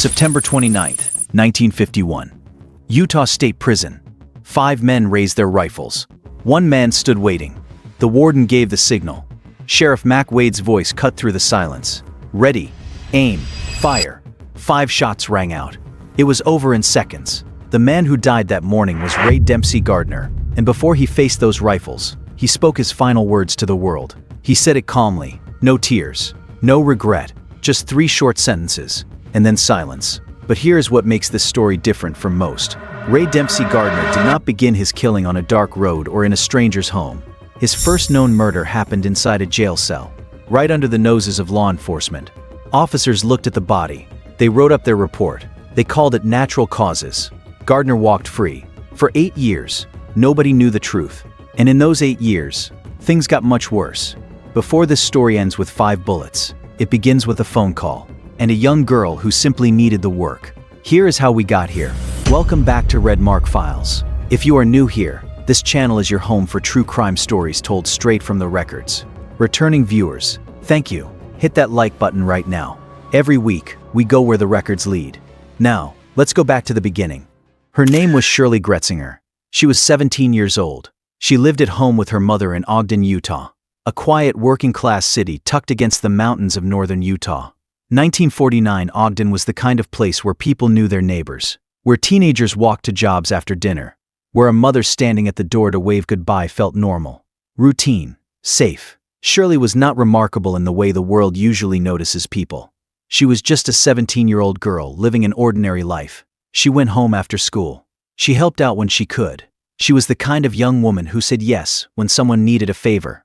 September 29th, 1951. Utah State Prison. 5 men raised their rifles. 1 man stood waiting. The warden gave the signal. Sheriff Mac Wade's voice cut through the silence. Ready, aim, fire. 5 shots rang out. It was over in seconds. The man who died that morning was Ray Dempsey Gardner, and before he faced those rifles, he spoke his final words to the world. He said it calmly, no tears, no regret, just 3 short sentences, and then silence. But here's what makes this story different from most. Ray Dempsey Gardner did not begin his killing on a dark road or in a stranger's home. His first known murder happened inside a jail cell, right under the noses of law enforcement. Officers looked at the body. They wrote up their report. They called it natural causes. Gardner walked free. For 8 years, nobody knew the truth. And in those 8 years, things got much worse. Before this story ends with 5 bullets, it begins with a phone call and a young girl who simply needed the work. Here is how we got here. Welcome back to Red Mark Files. If you are new here, this channel is your home for true crime stories told straight from the records. Returning viewers, thank you. Hit that like button right now. Every week, we go where the records lead. Now, let's go back to the beginning. Her name was Shirley Gretzinger. She was 17 years old. She lived at home with her mother in Ogden, Utah, a quiet working-class city tucked against the mountains of northern Utah. 1949 Ogden was the kind of place where people knew their neighbors, where teenagers walked to jobs after dinner, where a mother standing at the door to wave goodbye felt normal, routine, safe. Shirley was not remarkable in the way the world usually notices people. She was just a 17-year-old girl living an ordinary life. She went home after school. She helped out when she could. She was the kind of young woman who said yes when someone needed a favor.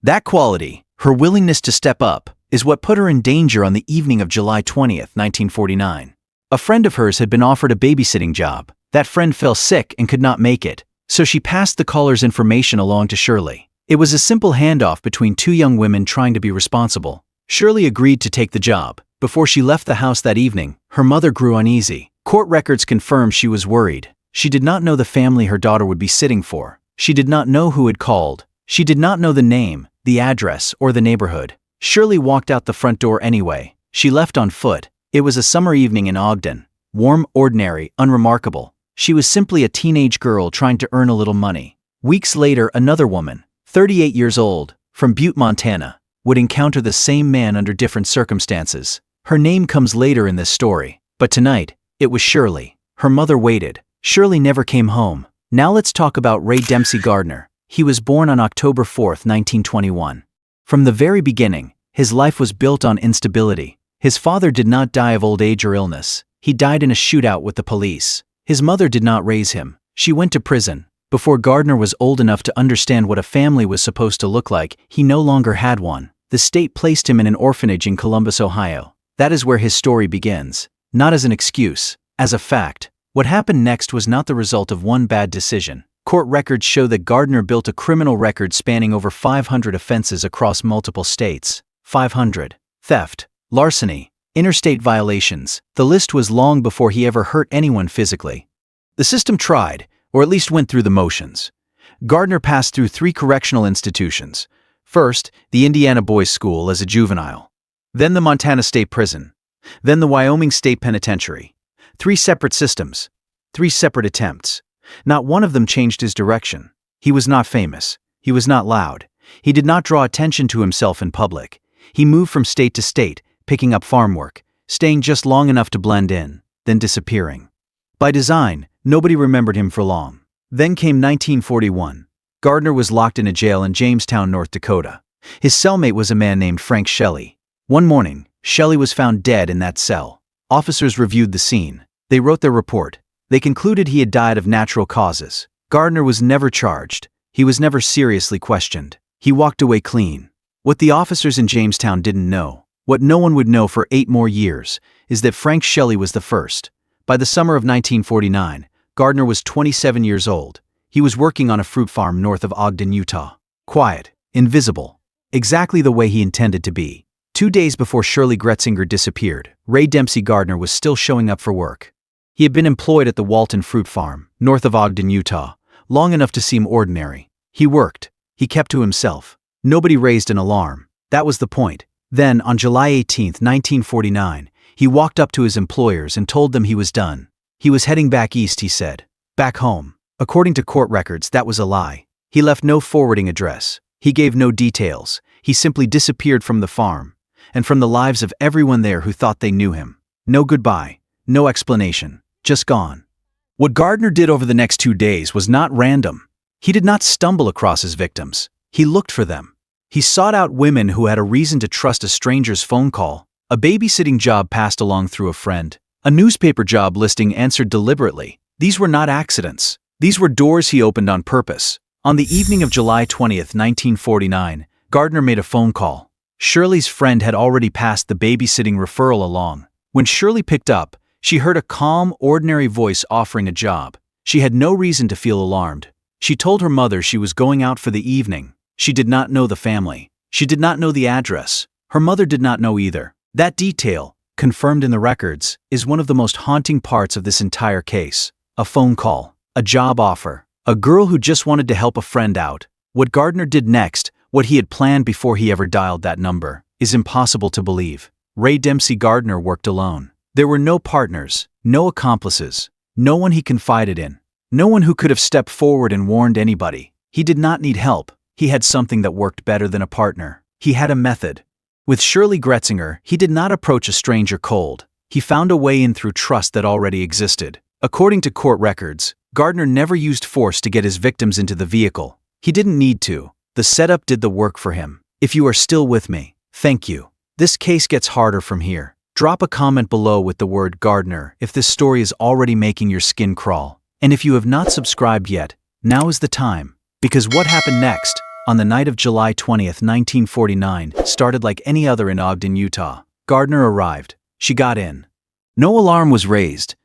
That quality, her willingness to step up, is what put her in danger on the evening of July 20th, 1949. A friend of hers had been offered a babysitting job. That friend fell sick and could not make it, so she passed the caller's information along to Shirley. It was a simple handoff between 2 young women trying to be responsible. Shirley agreed to take the job. Before she left the house that evening, her mother grew uneasy. Court records confirm she was worried. She did not know the family her daughter would be sitting for. She did not know who had called. She did not know the name, the address, or the neighborhood. Shirley walked out the front door anyway. She left on foot. It was a summer evening in Ogden. Warm, ordinary, unremarkable. She was simply a teenage girl trying to earn a little money. Weeks later, another woman, 38 years old, from Butte, Montana, would encounter the same man under different circumstances. Her name comes later in this story, but tonight, it was Shirley. Her mother waited. Shirley never came home. Now let's talk about Ray Dempsey Gardner. He was born on October 4th, 1921. From the very beginning, his life was built on instability. His father did not die of old age or illness. He died in a shootout with the police. His mother did not raise him. She went to prison. Before Gardner was old enough to understand what a family was supposed to look like, he no longer had one. The state placed him in an orphanage in Columbus, Ohio. That is where his story begins. Not as an excuse, as a fact. What happened next was not the result of one bad decision. Court records show that Gardner built a criminal record spanning over 500 offenses across multiple states. 500. Theft, larceny, interstate violations. The list was long before he ever hurt anyone physically. The system tried, or at least went through the motions. Gardner passed through 3 correctional institutions. First, the Indiana Boys School as a juvenile. Then the Montana State Prison. Then the Wyoming State Penitentiary. 3 separate systems. 3 separate attempts. Not one of them changed his direction. He was not famous. He was not loud. He did not draw attention to himself in public. He moved from state to state, picking up farm work, staying just long enough to blend in, then disappearing. By design, nobody remembered him for long. Then came 1941. Gardner was locked in a jail in Jamestown, North Dakota. His cellmate was a man named Frank Shelley. One morning, Shelley was found dead in that cell. Officers reviewed the scene. They wrote their report. They concluded he had died of natural causes. Gardner was never charged. He was never seriously questioned. He walked away clean. What the officers in Jamestown didn't know, what no one would know for 8 more years, is that Frank Shelley was the first. By the summer of 1949, Gardner was 27 years old. He was working on a fruit farm north of Ogden, Utah. Quiet, invisible, exactly the way he intended to be. 2 days before Shirley Gretzinger disappeared, Ray Dempsey Gardner was still showing up for work. He had been employed at the Walton Fruit Farm, north of Ogden, Utah, long enough to seem ordinary. He worked. He kept to himself. Nobody raised an alarm. That was the point. Then, on July 18, 1949, He walked up to his employers and told them he was done. He was heading back east, he said. Back home. According to court records, that was a lie. He left no forwarding address. He gave no details. He simply disappeared from the farm, and from the lives of everyone there who thought they knew him. No goodbye, no explanation, just gone. What Gardner did over the next 2 days was not random. He did not stumble across his victims. He looked for them. He sought out women who had a reason to trust a stranger's phone call, a babysitting job passed along through a friend, a newspaper job listing answered deliberately. These were not accidents. These were doors he opened on purpose. On the evening of July 20th, 1949, Gardner made a phone call. Shirley's friend had already passed the babysitting referral along. When Shirley picked up, she heard a calm, ordinary voice offering a job. She had no reason to feel alarmed. She told her mother she was going out for the evening. She did not know the family. She did not know the address. Her mother did not know either. That detail, confirmed in the records, is one of the most haunting parts of this entire case. A phone call, a job offer, a girl who just wanted to help a friend out. What Gardner did next, what he had planned before he ever dialed that number, is impossible to believe. Ray Dempsey Gardner worked alone. There were no partners, no accomplices, no one he confided in, no one who could have stepped forward and warned anybody. He did not need help. He had something that worked better than a partner. He had a method. With Shirley Gretzinger, he did not approach a stranger cold. He found a way in through trust that already existed. According to court records, Gardner never used force to get his victims into the vehicle. He didn't need to. The setup did the work for him. If you are still with me, thank you. This case gets harder from here. Drop a comment below with the word Gardner if this story is already making your skin crawl. And if you have not subscribed yet, now is the time. Because what happened next, on the night of July 20th, 1949, started like any other in Ogden, Utah. Gardner arrived. She got in. No alarm was raised.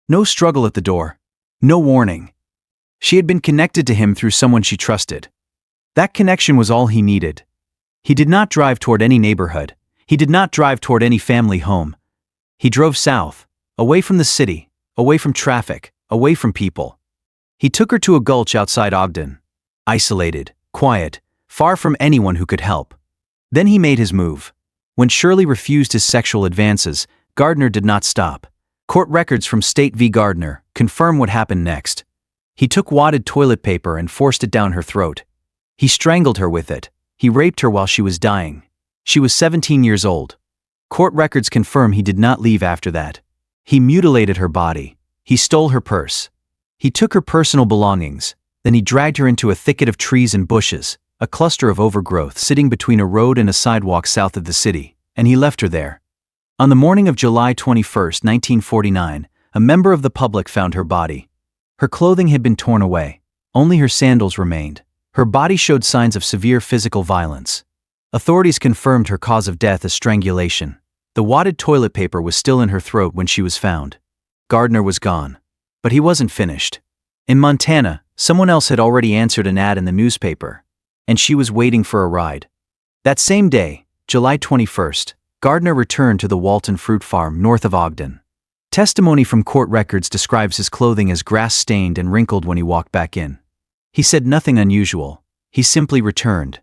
No struggle at the door. No warning. She had been connected to him through someone she trusted. That connection was all he needed. He did not drive toward any neighborhood. He did not drive toward any family home. He drove south, away from the city, away from traffic, away from people. He took her to a gulch outside Ogden. Isolated, quiet, far from anyone who could help. Then he made his move. When Shirley refused his sexual advances, Gardner did not stop. Court records from State v. Gardner confirm what happened next. He took wadded toilet paper and forced it down her throat. He strangled her with it. He raped her while she was dying. She was 17 years old. Court records confirm he did not leave after that. He mutilated her body. He stole her purse. He took her personal belongings. Then he dragged her into a thicket of trees and bushes, a cluster of overgrowth sitting between a road and a sidewalk south of the city, and he left her there. On the morning of July 21st, 1949, a member of the public found her body. Her clothing had been torn away. Only her sandals remained. Her body showed signs of severe physical violence. Authorities confirmed her cause of death as strangulation. The wadded toilet paper was still in her throat when she was found. Gardner was gone. But he wasn't finished. In Montana, someone else had already answered an ad in the newspaper, and she was waiting for a ride. That same day, July 21st, Gardner returned to the Walton Fruit Farm north of Ogden. Testimony from court records describes his clothing as grass-stained and wrinkled when he walked back in. He said nothing unusual. He simply returned.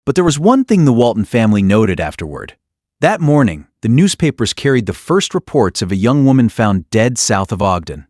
But there was one thing the Walton family noted afterward. That morning, the newspapers carried the first reports of a young woman found dead south of Ogden.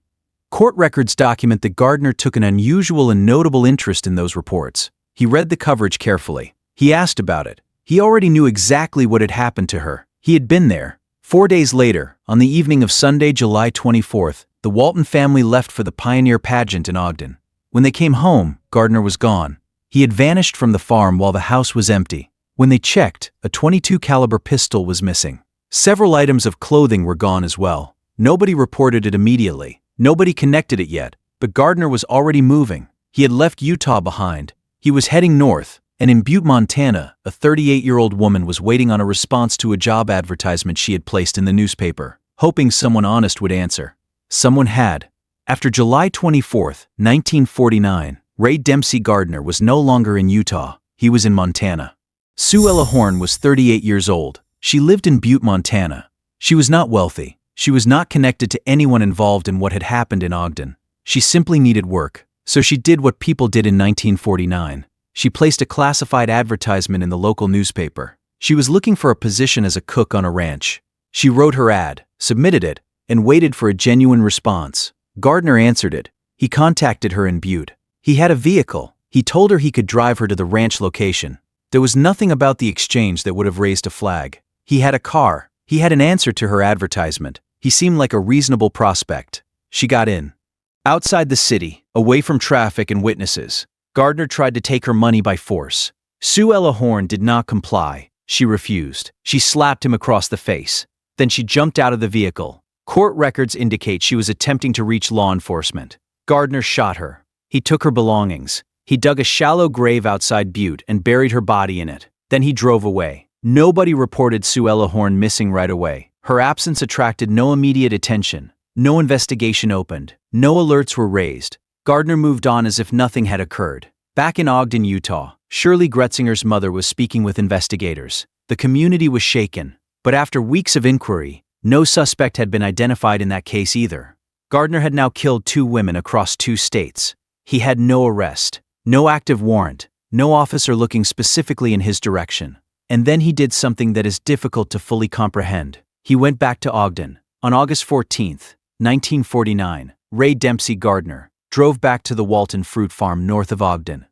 Court records document that Gardner took an unusual and notable interest in those reports. He read the coverage carefully. He asked about it. He already knew exactly what had happened to her. He had been there. 4 days later, on the evening of Sunday, July 24th, the Walton family left for the Pioneer Pageant in Ogden. When they came home, Gardner was gone. He had vanished from the farm while the house was empty. When they checked, a .22 caliber pistol was missing. Several items of clothing were gone as well. Nobody reported it immediately. Nobody connected it yet, but Gardner was already moving. He had left Utah behind. He was heading north, and in Butte, Montana, a 38-year-old woman was waiting on a response to a job advertisement she had placed in the newspaper, hoping someone honest would answer. Someone had. After July 24th, 1949, Ray Dempsey Gardner was no longer in Utah. He was in Montana. Suellah Horn was 38 years old. She lived in Butte, Montana. She was not wealthy. She was not connected to anyone involved in what had happened in Ogden. She simply needed work, so she did what people did in 1949. She placed a classified advertisement in the local newspaper. She was looking for a position as a cook on a ranch. She wrote her ad, submitted it, and waited for a genuine response. Gardner answered it. He contacted her in Butte. He had a vehicle. He told her he could drive her to the ranch location. There was nothing about the exchange that would have raised a flag. He had a car. He had an answer to her advertisement. He seemed like a reasonable prospect. She got in. Outside the city, away from traffic and witnesses, Gardner tried to take her money by force. Suellah Horn did not comply. She refused. She slapped him across the face. Then she jumped out of the vehicle. Court records indicate she was attempting to reach law enforcement. Gardner shot her. He took her belongings. He dug a shallow grave outside Butte and buried her body in it. Then he drove away. Nobody reported Suellah Horn missing right away. Her absence attracted no immediate attention. No investigation opened. No alerts were raised. Gardner moved on as if nothing had occurred. Back in Ogden, Utah, Shirley Gretzinger's mother was speaking with investigators. The community was shaken. But after weeks of inquiry, no suspect had been identified in that case either. Gardner had now killed 2 women across 2 states. He had no arrest, no active warrant, no officer looking specifically in his direction. And then he did something that is difficult to fully comprehend. He went back to Ogden. On August 14, 1949, Ray Dempsey Gardner drove back to the Walton Fruit Farm north of Ogden.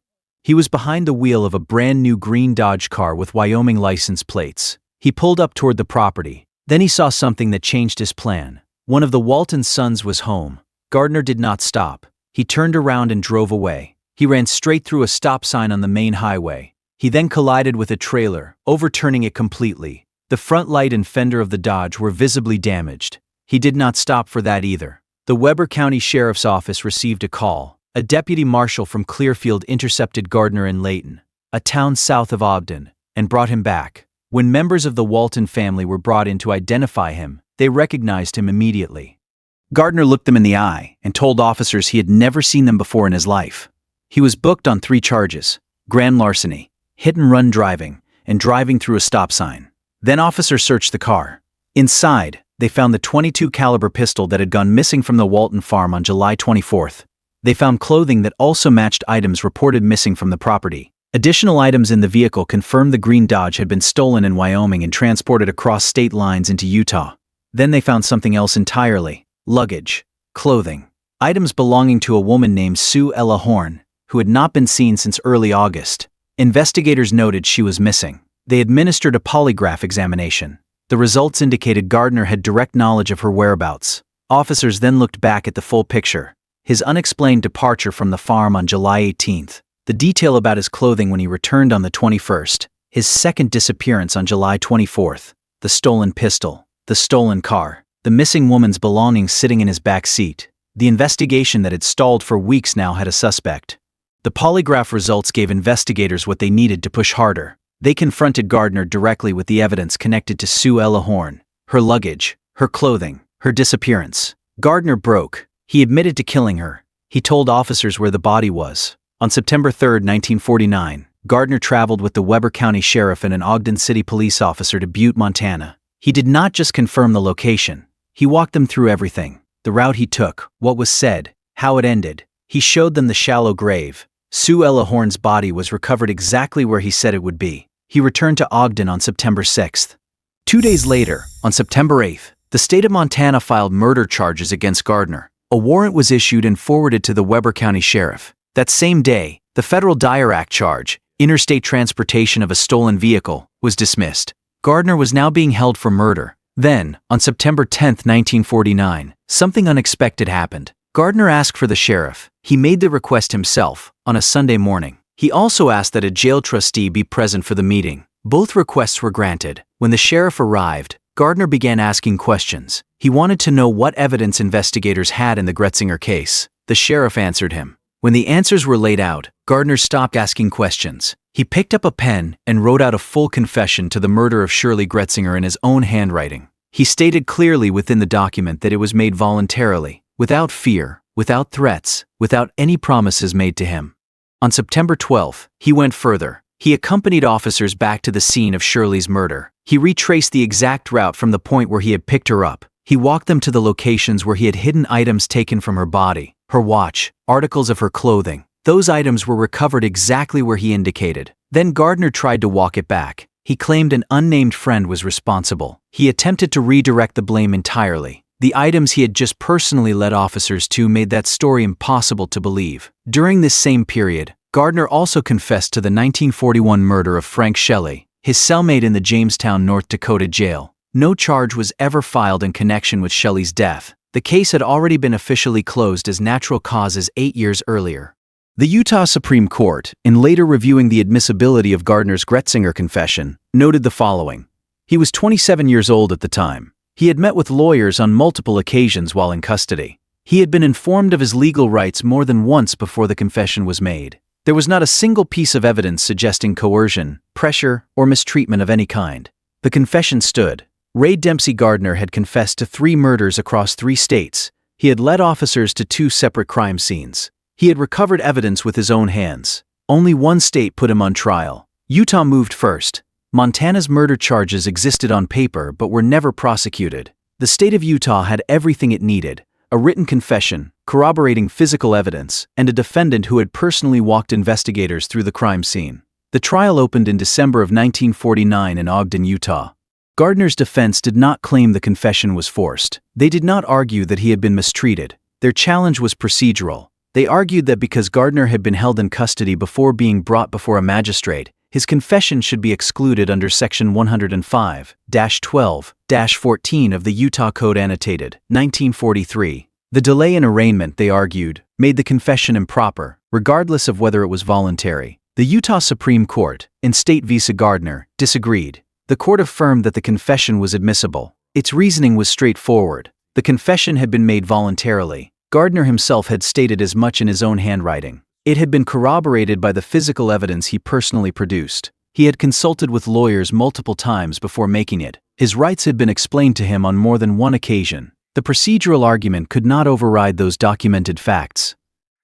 He was behind the wheel of a brand new green Dodge car with Wyoming license plates. He pulled up toward the property. Then he saw something that changed his plan. One of the Walton sons was home. Gardner did not stop. He turned around and drove away. He ran straight through a stop sign on the main highway. He then collided with a trailer, overturning it completely. The front light and fender of the Dodge were visibly damaged. He did not stop for that either. The Weber County Sheriff's Office received a call. A deputy marshal from Clearfield intercepted Gardner in Layton, a town south of Ogden, and brought him back. When members of the Walton family were brought in to identify him, they recognized him immediately. Gardner looked them in the eye and told officers he had never seen them before in his life. He was booked on 3 charges: grand larceny, hit-and-run driving, and driving through a stop sign. Then officers searched the car. Inside, they found the .22 caliber pistol that had gone missing from the Walton farm on July 24th. They found clothing that also matched items reported missing from the property. Additional items in the vehicle confirmed the green Dodge had been stolen in Wyoming and transported across state lines into Utah. Then they found something else entirely: luggage, clothing, items belonging to a woman named Suellah Horn, who had not been seen since early August. Investigators noted she was missing. They administered a polygraph examination. The results indicated Gardner had direct knowledge of her whereabouts. Officers then looked back at the full picture: his unexplained departure from the farm on July 18th, the detail about his clothing when he returned on the 21st, his second disappearance on July 24th, the stolen pistol, the stolen car, the missing woman's belongings sitting in his back seat. The investigation that had stalled for weeks now had a suspect. The polygraph results gave investigators what they needed to push harder. They confronted Gardner directly with the evidence connected to Suellah Horn: her luggage, her clothing, her disappearance. Gardner broke. He admitted to killing her. He told officers where the body was. On September 3, 1949, Gardner traveled with the Weber County Sheriff and an Ogden City police officer to Butte, Montana. He did not just confirm the location. He walked them through everything: the route he took, what was said, how it ended. He showed them the shallow grave. Suellah Horn's body was recovered exactly where he said it would be. He returned to Ogden on September 6th. 2 days later, on September 8th, the state of Montana filed murder charges against Gardner. A warrant was issued and forwarded to the Weber County Sheriff. That same day, the Federal Dyer Act charge, interstate transportation of a stolen vehicle, was dismissed. Gardner was now being held for murder. Then, on September 10, 1949, something unexpected happened. Gardner asked for the sheriff. He made the request himself, on a Sunday morning. He also asked that a jail trustee be present for the meeting. Both requests were granted. When the sheriff arrived, Gardner began asking questions. He wanted to know what evidence investigators had in the Gretzinger case. The sheriff answered him. When the answers were laid out, Gardner stopped asking questions. He picked up a pen and wrote out a full confession to the murder of Shirley Gretzinger in his own handwriting. He stated clearly within the document that it was made voluntarily, without fear, without threats, without any promises made to him. On September 12th, he went further. He accompanied officers back to the scene of Shirley's murder. He retraced the exact route from the point where he had picked her up. He walked them to the locations where he had hidden items taken from her body: her watch, articles of her clothing. Those items were recovered exactly where he indicated. Then Gardner tried to walk it back. He claimed an unnamed friend was responsible. He attempted to redirect the blame entirely. The items he had just personally led officers to made that story impossible to believe. During this same period, Gardner also confessed to the 1941 murder of Frank Shirley, his cellmate in the Jamestown, North Dakota jail. No charge was ever filed in connection with Shirley's death. The case had already been officially closed as natural causes 8 years earlier. The Utah Supreme Court, in later reviewing the admissibility of Gardner's Gretzinger confession, noted the following. He was 27 years old at the time. He had met with lawyers on multiple occasions while in custody. He had been informed of his legal rights more than once before the confession was made. There was not a single piece of evidence suggesting coercion, pressure, or mistreatment of any kind. The confession stood. Ray Dempsey Gardner had confessed to 3 murders across 3 states. He had led officers to 2 separate crime scenes. He had recovered evidence with his own hands. Only one state put him on trial. Utah moved first. Montana's murder charges existed on paper but were never prosecuted. The state of Utah had everything it needed: a written confession, corroborating physical evidence, and a defendant who had personally walked investigators through the crime scene. The trial opened in December of 1949 in Ogden, Utah. Gardner's defense did not claim the confession was forced. They did not argue that he had been mistreated. Their challenge was procedural. They argued that because Gardner had been held in custody before being brought before a magistrate, his confession should be excluded under Section 105-12-14 of the Utah Code Annotated, 1943. The delay in arraignment, they argued, made the confession improper, regardless of whether it was voluntary. The Utah Supreme Court, in State v. Gardner, disagreed. The court affirmed that the confession was admissible. Its reasoning was straightforward. The confession had been made voluntarily. Gardner himself had stated as much in his own handwriting. It had been corroborated by the physical evidence he personally produced. He had consulted with lawyers multiple times before making it. His rights had been explained to him on more than one occasion. The procedural argument could not override those documented facts.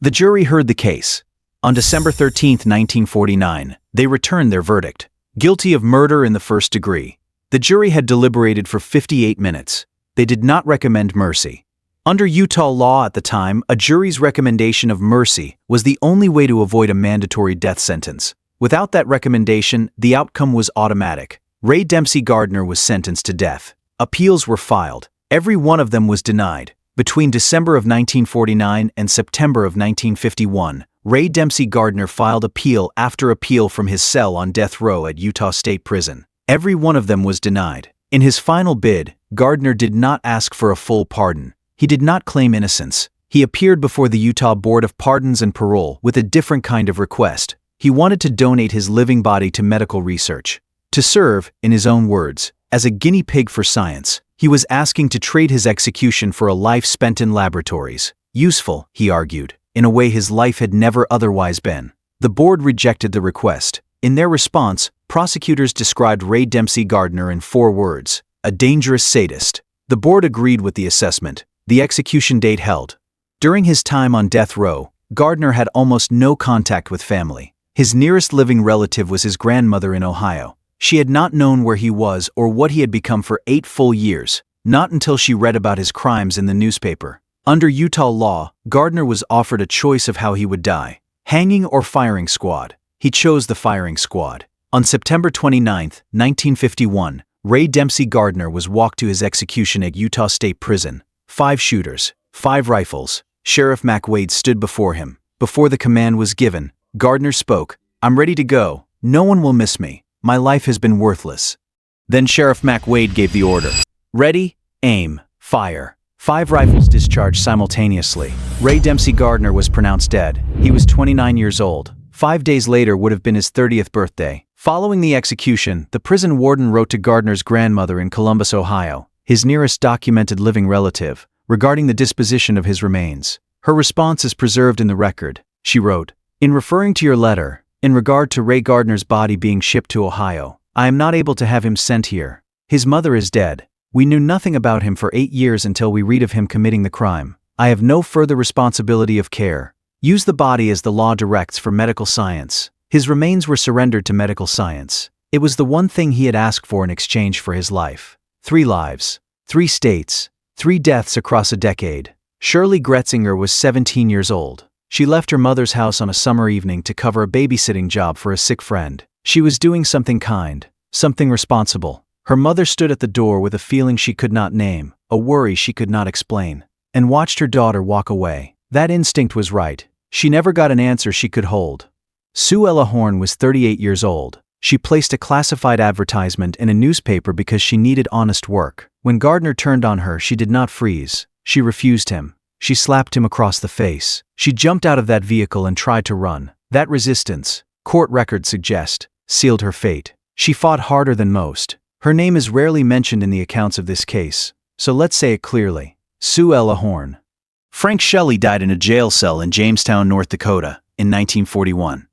The jury heard the case. On December 13, 1949, they returned their verdict: guilty of murder in the first degree. The jury had deliberated for 58 minutes. They did not recommend mercy. Under Utah law at the time, a jury's recommendation of mercy was the only way to avoid a mandatory death sentence. Without that recommendation, the outcome was automatic. Ray Dempsey Gardner was sentenced to death. Appeals were filed. Every one of them was denied. Between December of 1949 and September of 1951, Ray Dempsey Gardner filed appeal after appeal from his cell on death row at Utah State Prison. Every one of them was denied. In his final bid, Gardner did not ask for a full pardon. He did not claim innocence. He appeared before the Utah Board of Pardons and Parole with a different kind of request. He wanted to donate his living body to medical research. To serve, in his own words, as a guinea pig for science. He was asking to trade his execution for a life spent in laboratories. Useful, he argued, in a way his life had never otherwise been. The board rejected the request. In their response, prosecutors described Ray Dempsey Gardner in 4 words: a dangerous sadist. The board agreed with the assessment. The execution date held. During his time on death row, Gardner had almost no contact with family. His nearest living relative was his grandmother in Ohio. She had not known where he was or what he had become for 8 full years, not until she read about his crimes in the newspaper. Under Utah law, Gardner was offered a choice of how he would die: hanging or firing squad. He chose the firing squad. On September 29, 1951, Ray Dempsey Gardner was walked to his execution at Utah State Prison. 5 shooters, 5 rifles. Sheriff Mac Wade stood before him. Before the command was given, Gardner spoke: "I'm ready to go. No one will miss me. My life has been worthless." Then Sheriff Mac Wade gave the order: "Ready, aim, fire." 5 rifles discharged simultaneously. Ray Dempsey Gardner was pronounced dead. He was 29 years old. 5 days later would have been his 30th birthday. Following the execution, the prison warden wrote to Gardner's grandmother in Columbus, Ohio, his nearest documented living relative, regarding the disposition of his remains. Her response is preserved in the record. She wrote, "In referring to your letter, in regard to Ray Gardner's body being shipped to Ohio, I am not able to have him sent here. His mother is dead. We knew nothing about him for 8 years until we read of him committing the crime. I have no further responsibility of care. Use the body as the law directs for medical science." His remains were surrendered to medical science. It was the one thing he had asked for in exchange for his life. 3 lives, 3 states, 3 deaths across a decade. Shirley Gretzinger was 17 years old. She left her mother's house on a summer evening to cover a babysitting job for a sick friend. She was doing something kind, Something responsible. Her mother stood at the door with a feeling she could not name, a worry she could not explain, and watched her daughter walk away. That instinct was right. She never got an answer she could hold. Suellah Horn was 38 years old. She placed a classified advertisement in a newspaper because she needed honest work. When Gardner turned on her, she did not freeze. She refused him. She slapped him across the face. She jumped out of that vehicle and tried to run. That resistance, court records suggest, sealed her fate. She fought harder than most. Her name is rarely mentioned in the accounts of this case, so let's say it clearly. Suellah Horn. Frank Shelley died in a jail cell in Jamestown, North Dakota, in 1941.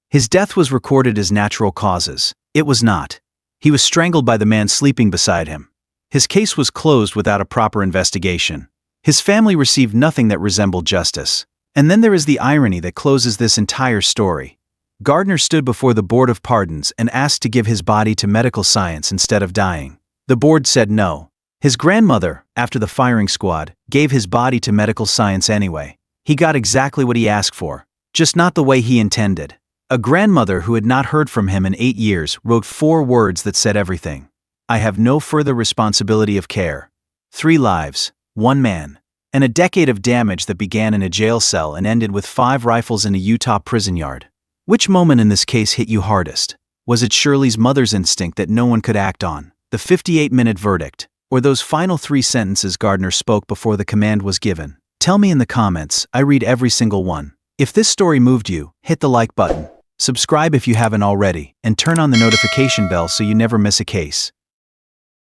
His death was recorded as natural causes. It was not. He was strangled by the man sleeping beside him. His case was closed without a proper investigation. His family received nothing that resembled justice. And then there is the irony that closes this entire story. Gardner stood before the Board of Pardons and asked to give his body to medical science instead of dying. The board said no. His grandmother, after the firing squad, gave his body to medical science anyway. He got exactly what he asked for, just not the way he intended. A grandmother who had not heard from him in 8 years wrote 4 words that said everything. I have no further responsibility of care. 3 lives, 1 man, and a decade of damage that began in a jail cell and ended with 5 rifles in a Utah prison yard. Which moment in this case hit you hardest? Was it Shirley's mother's instinct that no one could act on, the 58-minute verdict, or those final 3 sentences Gardner spoke before the command was given? Tell me in the comments. I read every single one. If this story moved you, hit the like button. Subscribe if you haven't already, and turn on the notification bell so you never miss a case.